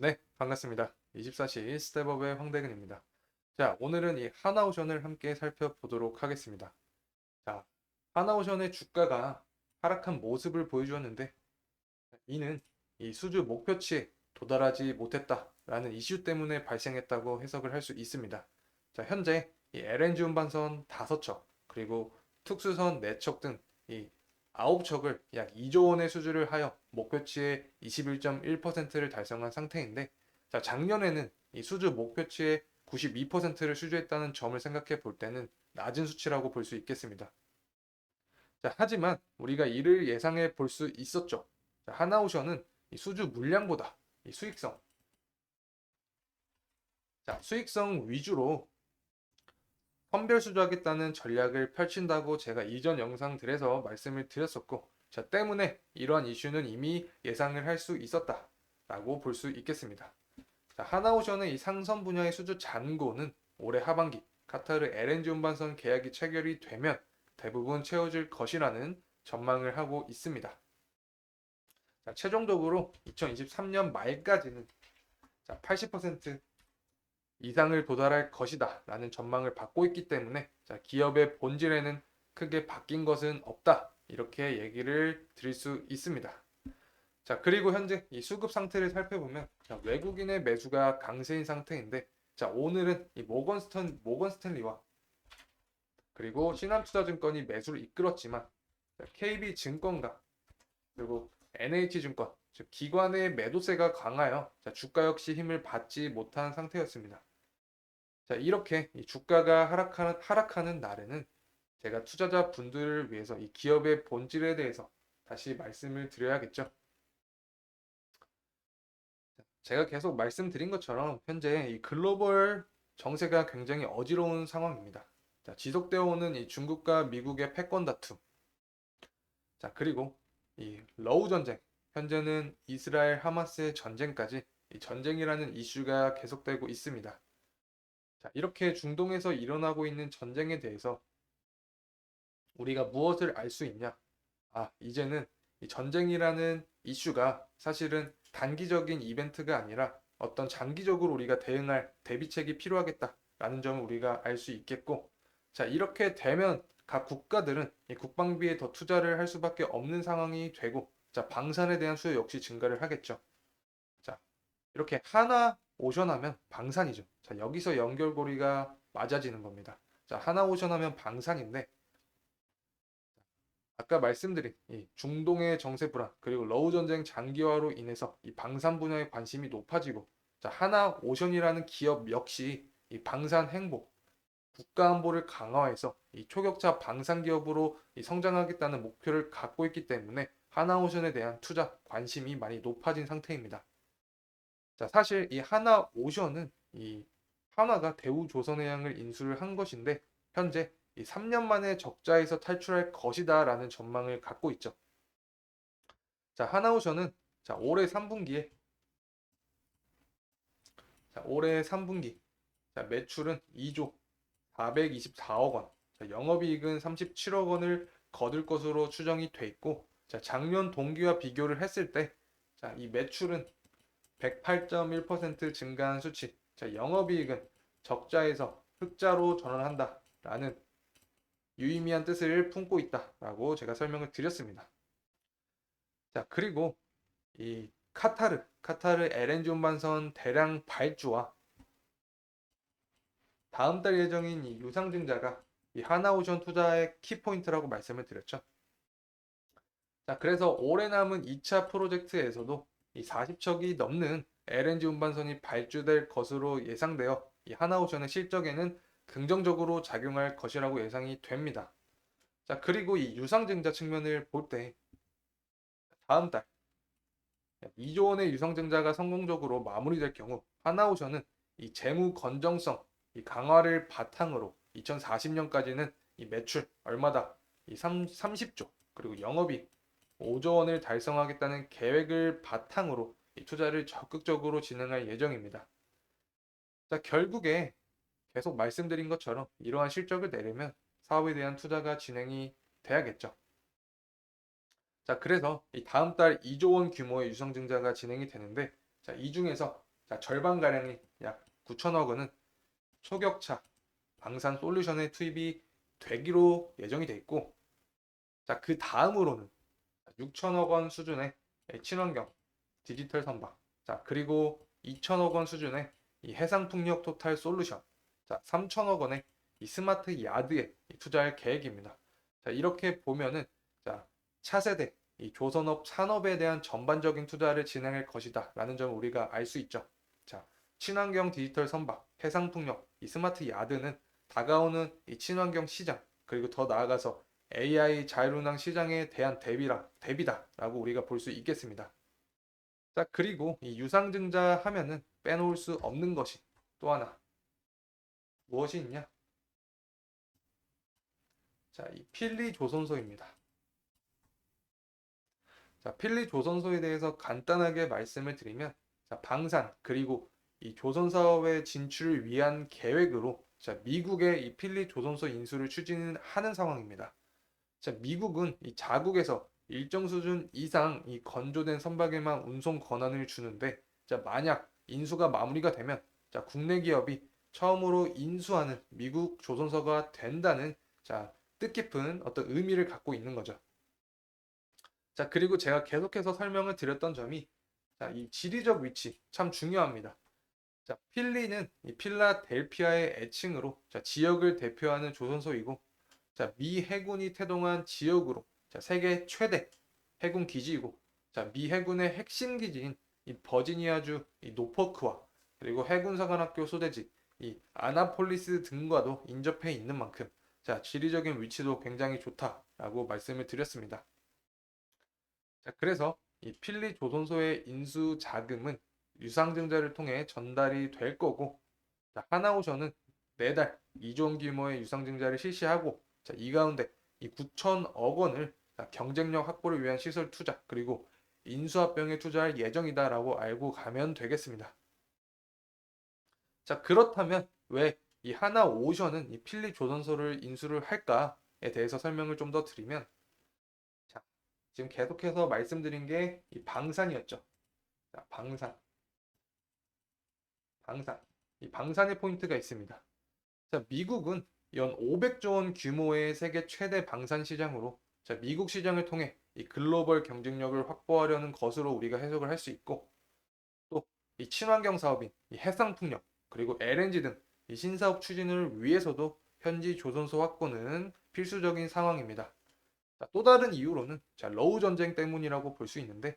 네, 반갑습니다. 24시 스텝업의 황대근입니다. 자, 오늘은 이 하나오션을 함께 살펴보도록 하겠습니다. 자, 하나오션의 주가가 하락한 모습을 보여주었는데, 이는 이 수주 목표치에 도달하지 못했다라는 이슈 때문에 발생했다고 해석을 할 수 있습니다. 자, 현재 이 LNG 운반선 5척, 그리고 특수선 4척 등 이 9척을 약 2조 원의 수주를 하여 목표치의 21.1%를 달성한 상태인데, 자, 작년에는 이 수주 목표치의 92%를 수주했다는 점을 생각해 볼 때는 낮은 수치라고 볼 수 있겠습니다. 자, 하지만 우리가 이를 예상해 볼 수 있었죠. 자, 하나오션은 이 수주 물량보다 이 수익성, 자, 수익성 위주로 선별 수주하겠다는 전략을 펼친다고 제가 이전 영상들에서 말씀을 드렸었고, 자, 때문에 이러한 이슈는 이미 예상을 할 수 있었다라고 볼 수 있겠습니다. 자, 하나오션의 이 상선 분야의 수주 잔고는 올해 하반기 카타르 LNG 운반선 계약이 체결이 되면 대부분 채워질 것이라는 전망을 하고 있습니다. 자, 최종적으로 2023년 말까지는 80% 이상을 도달할 것이다 라는 전망을 받고 있기 때문에 기업의 본질에는 크게 바뀐 것은 없다 이렇게 얘기를 드릴 수 있습니다. 자, 그리고 현재 이 수급 상태를 살펴보면 외국인의 매수가 강세인 상태인데, 자, 오늘은 이 모건 스탠리와 그리고 신한투자증권이 매수를 이끌었지만 KB증권과 그리고 NH증권, 즉 기관의 매도세가 강하여 주가 역시 힘을 받지 못한 상태였습니다. 자, 이렇게 이 주가가 하락하는 날에는 제가 투자자 분들을 위해서 이 기업의 본질에 대해서 다시 말씀을 드려야겠죠. 제가 계속 말씀드린 것처럼 현재 이 글로벌 정세가 굉장히 어지러운 상황입니다. 자, 지속되어 오는 이 중국과 미국의 패권 다툼. 자, 그리고 이 러우 전쟁. 현재는 이스라엘 하마스의 전쟁까지 이 전쟁이라는 이슈가 계속되고 있습니다. 자, 이렇게 중동에서 일어나고 있는 전쟁에 대해서 우리가 무엇을 알 수 있냐? 아, 이제는 이 전쟁이라는 이슈가 사실은 단기적인 이벤트가 아니라 어떤 장기적으로 우리가 대응할 대비책이 필요하겠다라는 점을 우리가 알 수 있겠고, 자, 이렇게 되면 각 국가들은 이 국방비에 더 투자를 할 수밖에 없는 상황이 되고, 자, 방산에 대한 수요 역시 증가를 하겠죠. 자, 이렇게 하나 오션하면 방산이죠. 자, 여기서 연결고리가 맞아지는 겁니다. 자, 하나 오션하면 방산인데, 아까 말씀드린 이 중동의 정세 불안 그리고 러우 전쟁 장기화로 인해서 이 방산 분야에 관심이 높아지고, 자, 하나 오션이라는 기업 역시 이 방산 행보 국가 안보를 강화해서 이 초격차 방산 기업으로 이 성장하겠다는 목표를 갖고 있기 때문에 하나오션에 대한 투자 관심이 많이 높아진 상태입니다. 자, 사실 이 하나오션은 이 한화가 대우조선해양을 인수를 한 것인데, 현재 이 3년 만에 적자에서 탈출할 것이다라는 전망을 갖고 있죠. 자, 하나오션은 올해 3분기 매출은 2조 424억 원, 자, 영업이익은 37억 원을 거둘 것으로 추정이 돼 있고, 자, 작년 동기와 비교를 했을 때, 자, 이 매출은 108.1% 증가한 수치, 자, 영업이익은 적자에서 흑자로 전환한다라는 유의미한 뜻을 품고 있다라고 제가 설명을 드렸습니다. 자, 그리고 이 카타르 LNG 운반선 대량 발주와 다음 달 예정인 이 유상증자가 이 하나오션 투자의 키포인트라고 말씀을 드렸죠. 자, 그래서 올해 남은 2차 프로젝트에서도 이 40척이 넘는 LNG 운반선이 발주될 것으로 예상되어 이 하나오션의 실적에는 긍정적으로 작용할 것이라고 예상이 됩니다. 자, 그리고 이 유상증자 측면을 볼 때 다음 달 2조 원의 유상증자가 성공적으로 마무리될 경우 하나오션은 이 재무 건정성 이 강화를 바탕으로 2040년까지는 이 매출 얼마다 이 30조 그리고 영업이익 5조 원을 달성하겠다는 계획을 바탕으로 이 투자를 적극적으로 진행할 예정입니다. 자, 결국에 계속 말씀드린 것처럼 이러한 실적을 내려면 사업에 대한 투자가 진행이 돼야겠죠. 자, 그래서 이 다음 달 2조 원 규모의 유상증자가 진행이 되는데, 자, 이 중에서 자, 절반가량이 약 9천억 원은 초격차 방산 솔루션에 투입이 되기로 예정이 돼 있고, 자, 그 다음으로는 6천억 원 수준의 친환경 디지털 선박, 자, 그리고 2천억 원 수준의 이 해상풍력 토탈 솔루션, 자, 3천억 원의 이 스마트 야드에 투자할 계획입니다. 자, 이렇게 보면은 자, 차세대 이 조선업 산업에 대한 전반적인 투자를 진행할 것이다 라는 점을 우리가 알 수 있죠. 자, 친환경 디지털 선박, 해상풍력, 이 스마트 야드는 다가오는 이 친환경 시장, 그리고 더 나아가서 AI 자율운항 시장에 대한 대비다라고 우리가 볼 수 있겠습니다. 자, 그리고 이 유상증자 하면은 빼놓을 수 없는 것이 또 하나 무엇이 있냐? 자, 이 필리 조선소입니다. 자, 필리 조선소에 대해서 간단하게 말씀을 드리면, 자, 방산 그리고 이 조선 사업의 진출을 위한 계획으로 자, 미국의 이 필리 조선소 인수를 추진하는 상황입니다. 자, 미국은 이 자국에서 일정 수준 이상 이 건조된 선박에만 운송 권한을 주는데, 자, 만약 인수가 마무리가 되면 자, 국내 기업이 처음으로 인수하는 미국 조선소가 된다는 자, 뜻깊은 어떤 의미를 갖고 있는 거죠. 자, 그리고 제가 계속해서 설명을 드렸던 점이 자, 이 지리적 위치 참 중요합니다. 자, 필리는 이 필라델피아의 애칭으로 자, 지역을 대표하는 조선소이고, 자, 미 해군이 태동한 지역으로 자, 세계 최대 해군 기지이고, 자, 미 해군의 핵심 기지인 이 버지니아주 이 노포크와 그리고 해군사관학교 소대지 이 아나폴리스 등과도 인접해 있는 만큼 자, 지리적인 위치도 굉장히 좋다라고 말씀을 드렸습니다. 자, 그래서 이 필리 조선소의 인수 자금은 유상증자를 통해 전달이 될 거고, 자, 하나오션은 매달 2조 원 규모의 유상증자를 실시하고, 자, 이 가운데 이 9천억 원을 경쟁력 확보를 위한 시설 투자 그리고 인수합병에 투자할 예정이다라고 알고 가면 되겠습니다. 자, 그렇다면 왜 이 하나오션은 이 필리 조선소를 인수를 할까에 대해서 설명을 좀 더 드리면, 자, 지금 계속해서 말씀드린 게 이 방산이었죠. 자, 방산. 이 방산의 포인트가 있습니다. 자, 미국은 연 500조 원 규모의 세계 최대 방산 시장으로 자, 미국 시장을 통해 이 글로벌 경쟁력을 확보하려는 것으로 우리가 해석을 할 수 있고, 또 이 친환경 사업인 이 해상풍력 그리고 LNG 등 이 신사업 추진을 위해서도 현지 조선소 확보는 필수적인 상황입니다. 자, 또 다른 이유로는 자, 러우 전쟁 때문이라고 볼 수 있는데,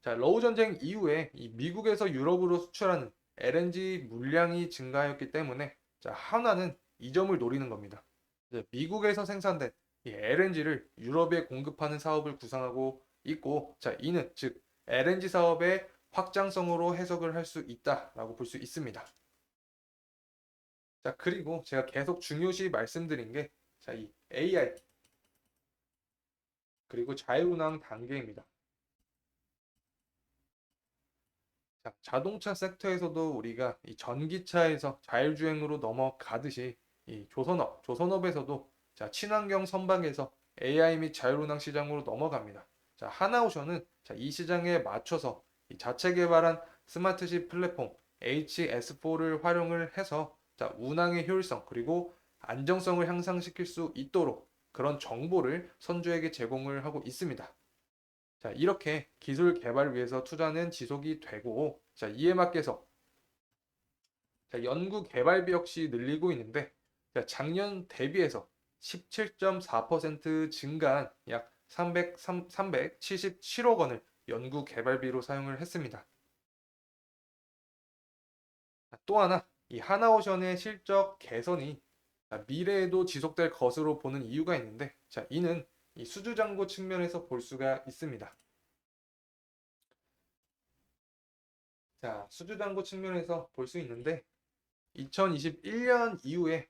자, 러우 전쟁 이후에 이 미국에서 유럽으로 수출하는 LNG 물량이 증가하였기 때문에 자, 한화는 이 점을 노리는 겁니다. 이제 미국에서 생산된 이 LNG를 유럽에 공급하는 사업을 구상하고 있고, 자, 이는 즉 LNG 사업의 확장성으로 해석을 할 수 있다라고 볼 수 있습니다. 자, 그리고 제가 계속 중요시 말씀드린 게 자, 이 AI 그리고 자율운항 단계입니다. 자, 자동차 섹터에서도 우리가 이 전기차에서 자율주행으로 넘어가듯이 이 조선업에서도 자, 친환경 선박에서 AI 및 자율운항 시장으로 넘어갑니다. 자, 하나오션은 자, 이 시장에 맞춰서 이 자체 개발한 스마트시 플랫폼 HS4를 활용을 해서 자, 운항의 효율성 그리고 안정성을 향상시킬 수 있도록 그런 정보를 선주에게 제공을 하고 있습니다. 자, 이렇게 기술 개발을 위해서 투자는 지속이 되고, 자, 이에 맞게서 자, 연구 개발비 역시 늘리고 있는데, 자, 작년 대비해서 17.4% 증가한 약 377억 원을 연구 개발비로 사용을 했습니다. 자, 또 하나, 이 하나오션의 실적 개선이 자, 미래에도 지속될 것으로 보는 이유가 있는데, 자, 이는 이 수주장고 측면에서 볼 수가 있습니다. 자, 수주장고 측면에서 볼 수 있는데 2021년 이후에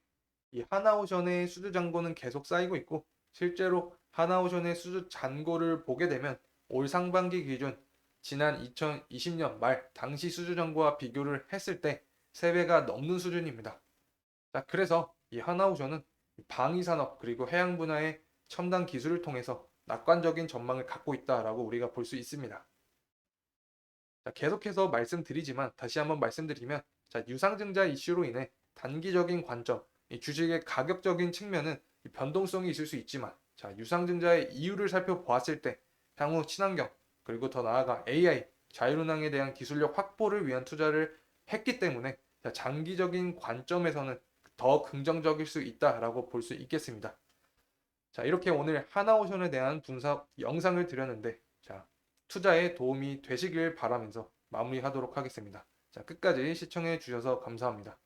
이 하나오션의 수주잔고는 계속 쌓이고 있고, 실제로 하나오션의 수주잔고를 보게 되면 올 상반기 기준 지난 2020년 말 당시 수주잔고와 비교를 했을 때 3배가 넘는 수준입니다. 자, 그래서 이 하나오션은 방위산업 그리고 해양 분야의 첨단 기술을 통해서 낙관적인 전망을 갖고 있다라고 우리가 볼 수 있습니다. 자, 계속해서 말씀드리지만 다시 한번 말씀드리면 자, 유상증자 이슈로 인해 단기적인 관점, 이 주식의 가격적인 측면은 이 변동성이 있을 수 있지만 자, 유상증자의 이유를 살펴보았을 때 향후 친환경 그리고 더 나아가 AI, 자율운항에 대한 기술력 확보를 위한 투자를 했기 때문에 자, 장기적인 관점에서는 더 긍정적일 수 있다라고 볼 수 있겠습니다. 자, 이렇게 오늘 하나오션에 대한 분석 영상을 드렸는데 자, 투자에 도움이 되시길 바라면서 마무리하도록 하겠습니다. 자, 끝까지 시청해 주셔서 감사합니다.